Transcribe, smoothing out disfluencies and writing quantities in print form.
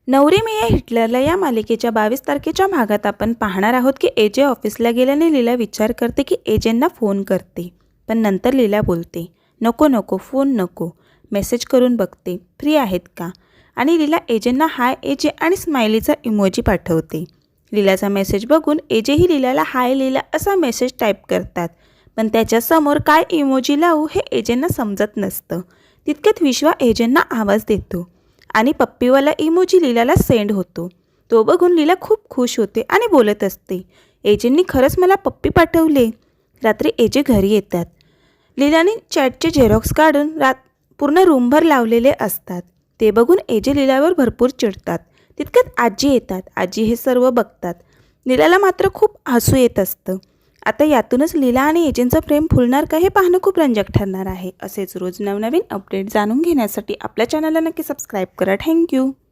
नवरी मिया हिटलरला या मालिकेच्या 22 तारखेच्या भागात आपण पाहणार आहोत की एजे ऑफिसला गेल्याने लीला विचार करते की एजेंना फोन करते, पण नंतर लीला बोलते नको नको फोन नको, मेसेज करून बघते फ्री आहेत का. आणि लीला एजेंना हाय एजे आणि स्माइलीचा इमोजी पाठवते. लीलाचा मेसेज बघून एजेही लीलाला हाय लीला असा मेसेज टाईप करतात, पण त्याच्यासमोर काय इमोजी लावू हे एजेंना समजत नसतं. तितक्यात विश्वा एजेंना आवाज देतो आणि पप्पीवाला इमोजी लीलाला सेंड होतो. तो बघून लीला खूप खुश होते आणि बोलत असते, एजेंनी खरंच मला पप्पी पाठवले. रात्री एजे घरी येतात. लीलाने चॅटचे झेरॉक्स काढून पूर्ण रूमभर लावलेले असतात. ते बघून एजे लीलावर भरपूर चिडतात. तितक्यात आजी येतात. आजी हे सर्व बघतात. लीलाला मात्र खूप हसू येत असतं. आता यातूनच लीला आणि एजेंचं प्रेम फुलणार का हे पाहणं खूप रंजक ठरणार आहे. असेच रोज नवनवीन अपडेट जाणून घेण्यासाठी आपल्या चॅनलला नक्की सबस्क्राईब करा. थँक्यू.